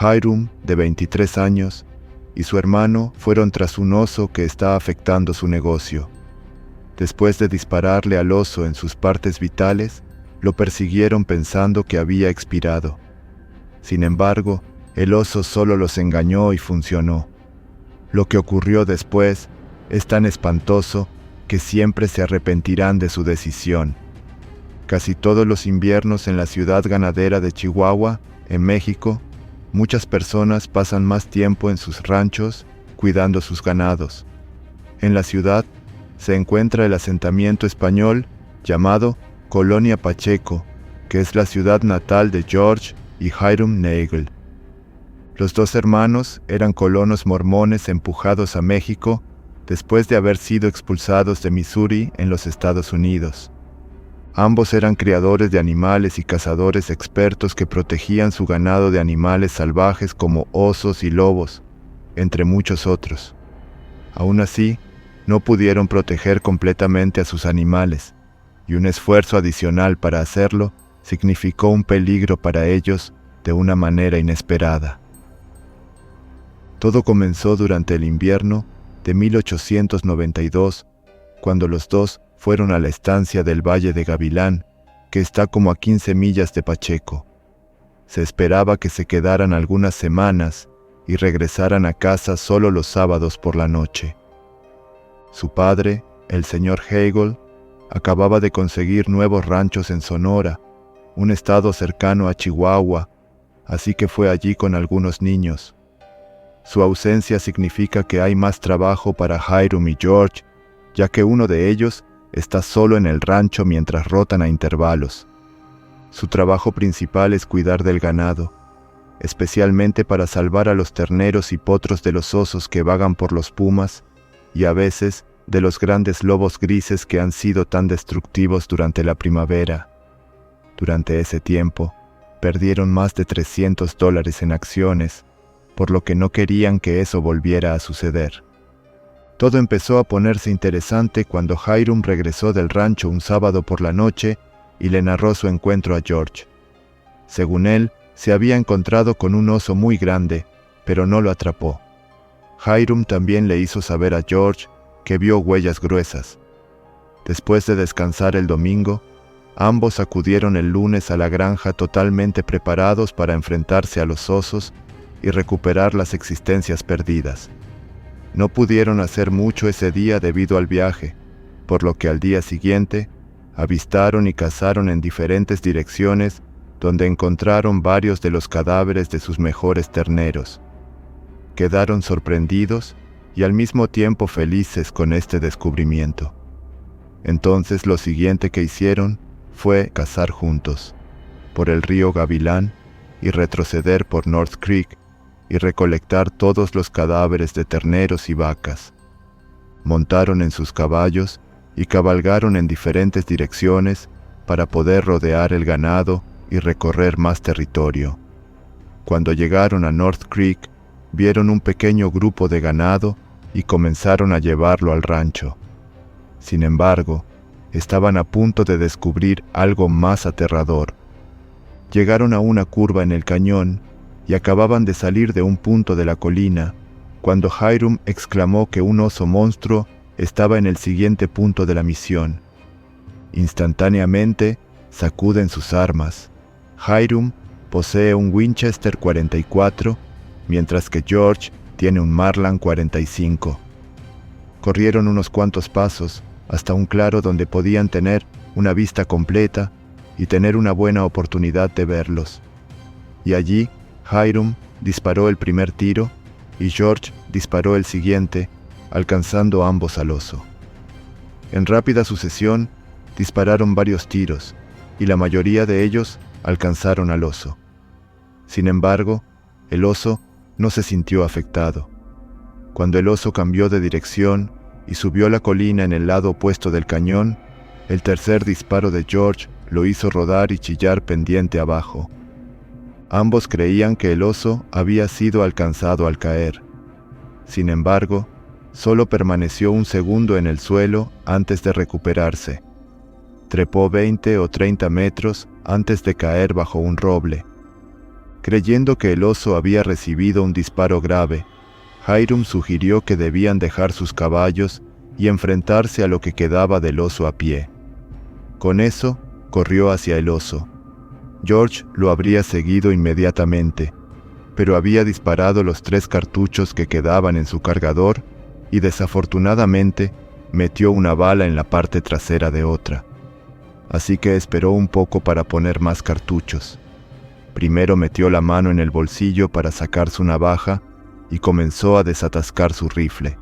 Hiram, de 23 años, y su hermano fueron tras un oso que está afectando su negocio. Después de dispararle al oso en sus partes vitales, lo persiguieron pensando que había expirado. Sin embargo, el oso solo los engañó y funcionó. Lo que ocurrió después es tan espantoso que siempre se arrepentirán de su decisión. Casi todos los inviernos en la ciudad ganadera de Chihuahua, en México, muchas personas pasan más tiempo en sus ranchos cuidando sus ganados. En la ciudad se encuentra el asentamiento español llamado Colonia Pacheco, que es la ciudad natal de George y Hiram Nagel. Los dos hermanos eran colonos mormones empujados a México después de haber sido expulsados de Missouri en los Estados Unidos. Ambos eran criadores de animales y cazadores expertos que protegían su ganado de animales salvajes como osos y lobos, entre muchos otros. Aún así, no pudieron proteger completamente a sus animales, y un esfuerzo adicional para hacerlo significó un peligro para ellos de una manera inesperada. Todo comenzó durante el invierno de 1892, cuando los dos fueron a la estancia del Valle de Gavilán, que está como a 15 millas de Pacheco. Se esperaba que se quedaran algunas semanas y regresaran a casa solo los sábados por la noche. Su padre, el señor Hagel, acababa de conseguir nuevos ranchos en Sonora, un estado cercano a Chihuahua, así que fue allí con algunos niños. Su ausencia significa que hay más trabajo para Hiram y George, ya que uno de ellos está solo en el rancho mientras rotan a intervalos. Su trabajo principal es cuidar del ganado, especialmente para salvar a los terneros y potros de los osos que vagan por los pumas y a veces de los grandes lobos grises que han sido tan destructivos durante la primavera. Durante ese tiempo, perdieron más de $300 en acciones, por lo que no querían que eso volviera a suceder. Todo empezó a ponerse interesante cuando Hiram regresó del rancho un sábado por la noche y le narró su encuentro a George. Según él, se había encontrado con un oso muy grande, pero no lo atrapó. Hiram también le hizo saber a George que vio huellas gruesas. Después de descansar el domingo, ambos acudieron el lunes a la granja totalmente preparados para enfrentarse a los osos y recuperar las existencias perdidas. No pudieron hacer mucho ese día debido al viaje, por lo que al día siguiente avistaron y cazaron en diferentes direcciones donde encontraron varios de los cadáveres de sus mejores terneros. Quedaron sorprendidos y al mismo tiempo felices con este descubrimiento. Entonces lo siguiente que hicieron fue cazar juntos, por el río Gavilán y retroceder por North Creek, y recolectar todos los cadáveres de terneros y vacas. Montaron en sus caballos y cabalgaron en diferentes direcciones para poder rodear el ganado y recorrer más territorio. Cuando llegaron a North Creek, vieron un pequeño grupo de ganado y comenzaron a llevarlo al rancho. Sin embargo, estaban a punto de descubrir algo más aterrador. Llegaron a una curva en el cañón y acababan de salir de un punto de la colina, cuando Hiram exclamó que un oso monstruo estaba en el siguiente punto de la misión. Instantáneamente, sacuden sus armas. Hiram posee un Winchester 44, mientras que George tiene un Marlin 45. Corrieron unos cuantos pasos hasta un claro donde podían tener una vista completa y tener una buena oportunidad de verlos. Y allí, Hiram disparó el primer tiro y George disparó el siguiente, alcanzando ambos al oso. En rápida sucesión, dispararon varios tiros y la mayoría de ellos alcanzaron al oso. Sin embargo, el oso no se sintió afectado. Cuando el oso cambió de dirección y subió la colina en el lado opuesto del cañón, el tercer disparo de George lo hizo rodar y chillar pendiente abajo. Ambos creían que el oso había sido alcanzado al caer. Sin embargo, solo permaneció un segundo en el suelo antes de recuperarse. Trepó 20 o 30 metros antes de caer bajo un roble. Creyendo que el oso había recibido un disparo grave, Hiram sugirió que debían dejar sus caballos y enfrentarse a lo que quedaba del oso a pie. Con eso, corrió hacia el oso. George lo habría seguido inmediatamente, pero había disparado los 3 cartuchos que quedaban en su cargador y desafortunadamente metió una bala en la parte trasera de otra. Así que esperó un poco para poner más cartuchos. Primero metió la mano en el bolsillo para sacar su navaja y comenzó a desatascar su rifle.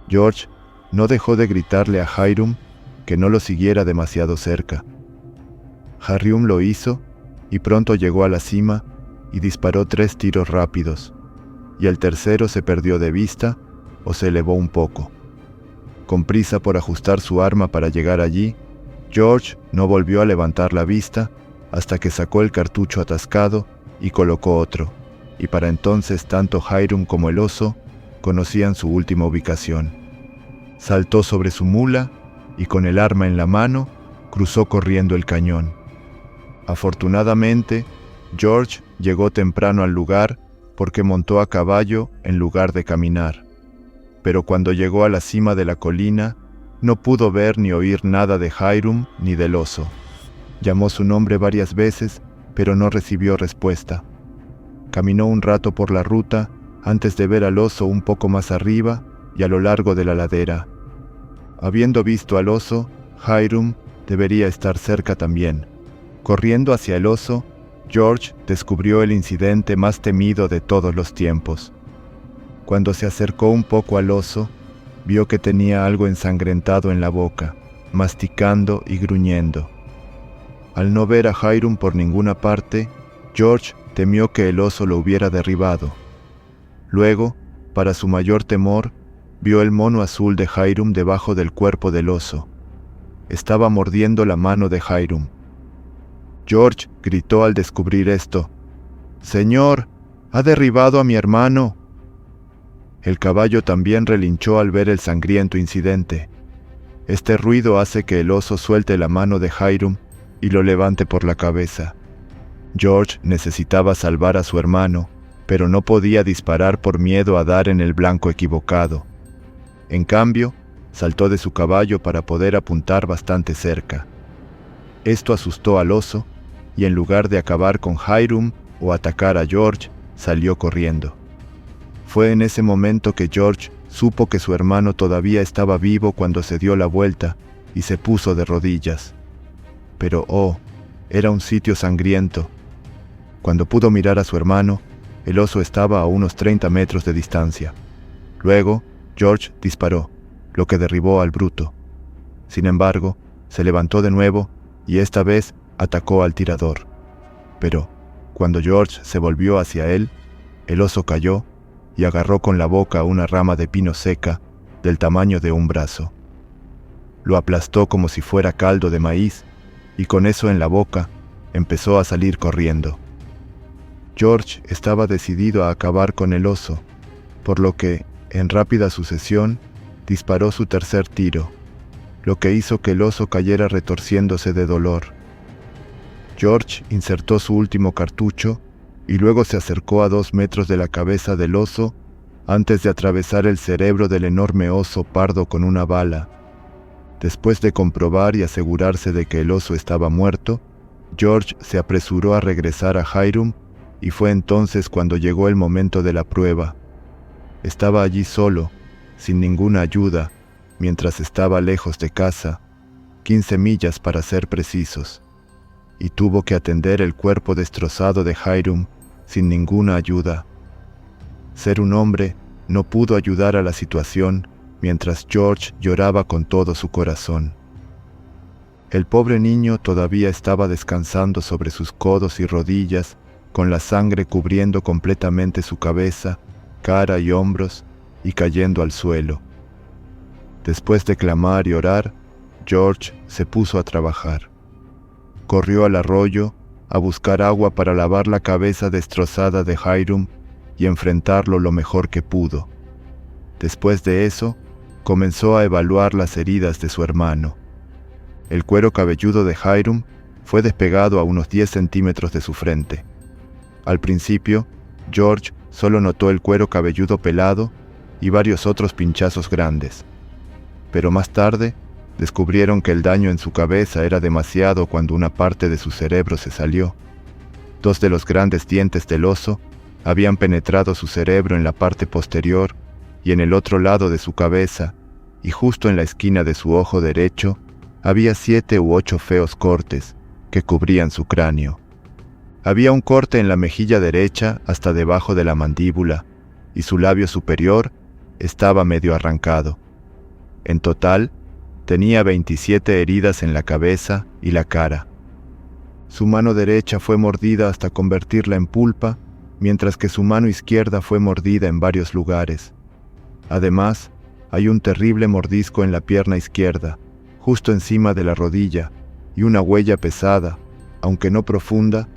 George no dejó de gritarle a Hiram que no lo siguiera demasiado cerca. Hiram lo hizo y pronto llegó a la cima y disparó 3 tiros rápidos, y el tercero se perdió de vista o se elevó un poco. Con prisa por ajustar su arma para llegar allí, George no volvió a levantar la vista hasta que sacó el cartucho atascado y colocó otro, y para entonces tanto Hiram como el oso conocían su última ubicación. Saltó sobre su mula y con el arma en la mano cruzó corriendo el cañón. Afortunadamente, George llegó temprano al lugar porque montó a caballo en lugar de caminar. Pero cuando llegó a la cima de la colina, no pudo ver ni oír nada de Hiram ni del oso. Llamó su nombre varias veces, pero no recibió respuesta. Caminó un rato por la ruta antes de ver al oso un poco más arriba y a lo largo de la ladera. Habiendo visto al oso, Hiram debería estar cerca también. Corriendo hacia el oso, George descubrió el incidente más temido de todos los tiempos. Cuando se acercó un poco al oso, vio que tenía algo ensangrentado en la boca, masticando y gruñendo. Al no ver a Hiram por ninguna parte, George temió que el oso lo hubiera derribado. Luego, para su mayor temor, vio el mono azul de Hiram debajo del cuerpo del oso. Estaba mordiendo la mano de Hiram. George gritó al descubrir esto: «¡Señor! ¡Ha derribado a mi hermano!». El caballo también relinchó al ver el sangriento incidente. Este ruido hace que el oso suelte la mano de Hiram y lo levante por la cabeza. George necesitaba salvar a su hermano, pero no podía disparar por miedo a dar en el blanco equivocado. En cambio, saltó de su caballo para poder apuntar bastante cerca. Esto asustó al oso, y en lugar de acabar con Hiram o atacar a George, salió corriendo. Fue en ese momento que George supo que su hermano todavía estaba vivo cuando se dio la vuelta y se puso de rodillas. Pero era un sitio sangriento. Cuando pudo mirar a su hermano, el oso estaba a unos 30 metros de distancia. Luego, George disparó, lo que derribó al bruto. Sin embargo, se levantó de nuevo y esta vez atacó al tirador. Pero, cuando George se volvió hacia él, el oso cayó y agarró con la boca una rama de pino seca del tamaño de un brazo. Lo aplastó como si fuera caldo de maíz y con eso en la boca empezó a salir corriendo. George estaba decidido a acabar con el oso, por lo que, en rápida sucesión, disparó su tercer tiro, lo que hizo que el oso cayera retorciéndose de dolor. George insertó su último cartucho y luego se acercó a 2 metros de la cabeza del oso antes de atravesar el cerebro del enorme oso pardo con una bala. Después de comprobar y asegurarse de que el oso estaba muerto, George se apresuró a regresar a Hiram y fue entonces cuando llegó el momento de la prueba. Estaba allí solo, sin ninguna ayuda, mientras estaba lejos de casa, 15 millas para ser precisos, y tuvo que atender el cuerpo destrozado de Hiram sin ninguna ayuda. Ser un hombre no pudo ayudar a la situación mientras George lloraba con todo su corazón. El pobre niño todavía estaba descansando sobre sus codos y rodillas, con la sangre cubriendo completamente su cabeza, cara y hombros, y cayendo al suelo. Después de clamar y orar, George se puso a trabajar. Corrió al arroyo a buscar agua para lavar la cabeza destrozada de Hiram y enfrentarlo lo mejor que pudo. Después de eso, comenzó a evaluar las heridas de su hermano. El cuero cabelludo de Hiram fue despegado a unos 10 centímetros de su frente. Al principio, George solo notó el cuero cabelludo pelado y varios otros pinchazos grandes. Pero más tarde, descubrieron que el daño en su cabeza era demasiado cuando una parte de su cerebro se salió. 2 de los grandes dientes del oso habían penetrado su cerebro en la parte posterior y en el otro lado de su cabeza, y justo en la esquina de su ojo derecho había 7 u 8 feos cortes que cubrían su cráneo. Había un corte en la mejilla derecha hasta debajo de la mandíbula, y su labio superior estaba medio arrancado. En total, tenía 27 heridas en la cabeza y la cara. Su mano derecha fue mordida hasta convertirla en pulpa, mientras que su mano izquierda fue mordida en varios lugares. Además, hay un terrible mordisco en la pierna izquierda, justo encima de la rodilla, y una huella pesada, aunque no profunda,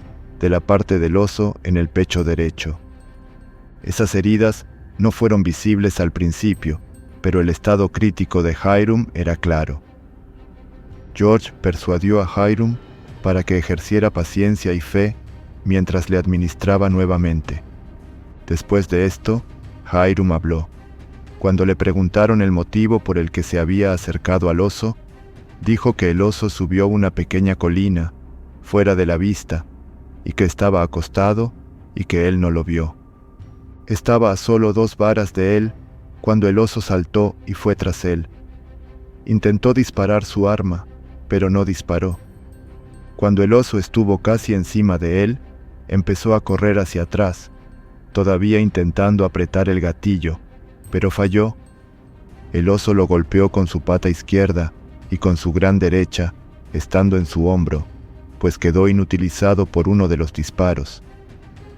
de la parte del oso en el pecho derecho. Esas heridas no fueron visibles al principio, pero el estado crítico de Hiram era claro. George persuadió a Hiram para que ejerciera paciencia y fe mientras le administraba nuevamente. Después de esto, Hiram habló. Cuando le preguntaron el motivo por el que se había acercado al oso, dijo que el oso subió una pequeña colina, fuera de la vista, y que estaba acostado y que él no lo vio. Estaba a solo 2 varas de él cuando el oso saltó y fue tras él. Intentó disparar su arma, pero no disparó. Cuando el oso estuvo casi encima de él, empezó a correr hacia atrás, todavía intentando apretar el gatillo, pero falló. El oso lo golpeó con su pata izquierda y con su gran derecha, estando en su hombro, pues quedó inutilizado por uno de los disparos.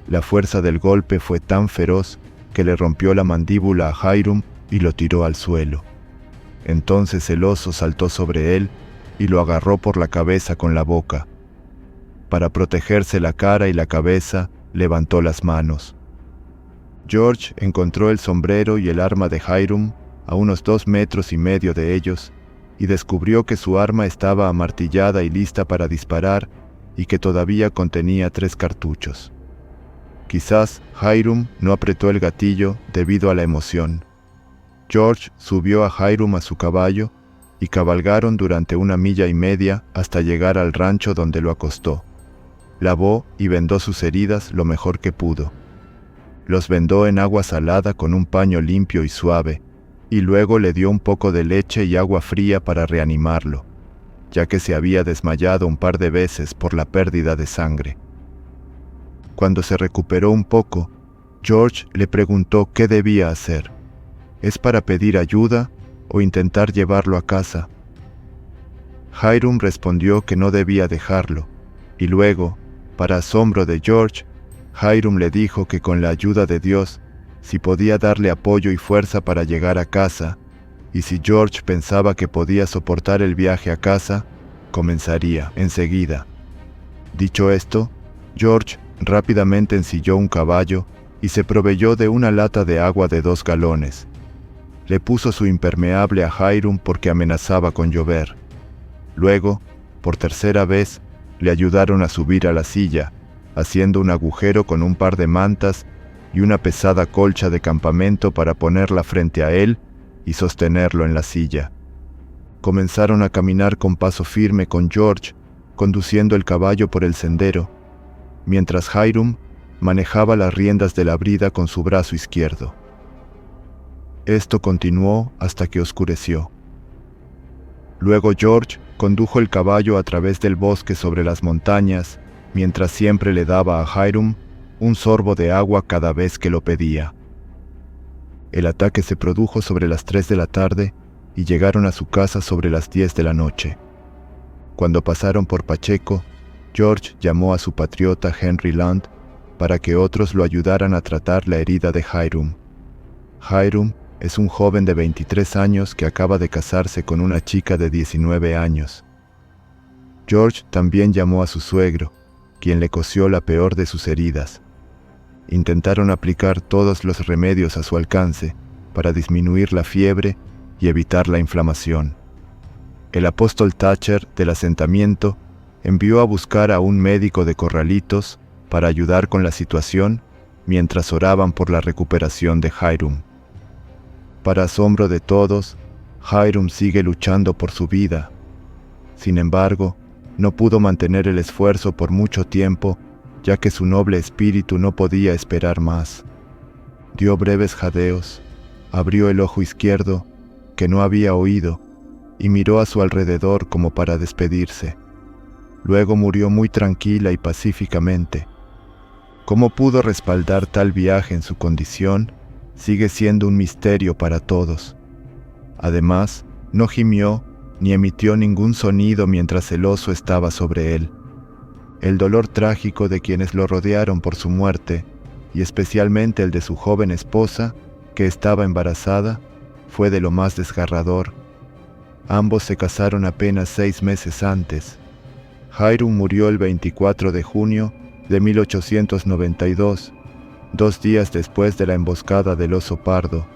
La fuerza del golpe fue tan feroz que le rompió la mandíbula a Hiram y lo tiró al suelo. Entonces el oso saltó sobre él y lo agarró por la cabeza con la boca. Para protegerse la cara y la cabeza, levantó las manos. George encontró el sombrero y el arma de Hiram a unos 2,5 metros de ellos y descubrió que su arma estaba amartillada y lista para disparar y que todavía contenía 3 cartuchos. Quizás Hiram no apretó el gatillo debido a la emoción. George subió a Hiram a su caballo y cabalgaron durante 1,5 millas hasta llegar al rancho donde lo acostó. Lavó y vendó sus heridas lo mejor que pudo. Los vendó en agua salada con un paño limpio y suave, y luego le dio un poco de leche y agua fría para reanimarlo, ya que se había desmayado un par de veces por la pérdida de sangre. Cuando se recuperó un poco, George le preguntó qué debía hacer. ¿Es para pedir ayuda o intentar llevarlo a casa? Hiram respondió que no debía dejarlo, y luego, para asombro de George, Hiram le dijo que con la ayuda de Dios, si podía darle apoyo y fuerza para llegar a casa, y si George pensaba que podía soportar el viaje a casa, comenzaría enseguida. Dicho esto, George rápidamente ensilló un caballo y se proveyó de una lata de agua de 2 galones. Le puso su impermeable a Hiram porque amenazaba con llover. Luego, por tercera vez, le ayudaron a subir a la silla, haciendo un agujero con un par de mantas y una pesada colcha de campamento para ponerla frente a él y sostenerlo en la silla. Comenzaron a caminar con paso firme con George, conduciendo el caballo por el sendero, mientras Hiram manejaba las riendas de la brida con su brazo izquierdo. Esto continuó hasta que oscureció. Luego George condujo el caballo a través del bosque sobre las montañas, mientras siempre le daba a Hiram un sorbo de agua cada vez que lo pedía. El ataque se produjo sobre las 3 de la tarde y llegaron a su casa sobre las 10 de la noche. Cuando pasaron por Pacheco, George llamó a su patriota Henry Land para que otros lo ayudaran a tratar la herida de Hiram. Hiram es un joven de 23 años que acaba de casarse con una chica de 19 años. George también llamó a su suegro, quien le cosió la peor de sus heridas. Intentaron aplicar todos los remedios a su alcance para disminuir la fiebre y evitar la inflamación. El apóstol Thatcher del asentamiento envió a buscar a un médico de Corralitos para ayudar con la situación mientras oraban por la recuperación de Hiram. Para asombro de todos, Hiram sigue luchando por su vida. Sin embargo, no pudo mantener el esfuerzo por mucho tiempo, ya que su noble espíritu no podía esperar más. Dio breves jadeos, abrió el ojo izquierdo, que no había oído, y miró a su alrededor como para despedirse. Luego murió muy tranquila y pacíficamente. ¿Cómo pudo respaldar tal viaje en su condición? Sigue siendo un misterio para todos. Además, no gimió ni emitió ningún sonido mientras el oso estaba sobre él. El dolor trágico de quienes lo rodearon por su muerte, y especialmente el de su joven esposa, que estaba embarazada, fue de lo más desgarrador. Ambos se casaron apenas 6 meses antes. Hiram murió el 24 de junio de 1892, 2 días después de la emboscada del oso pardo,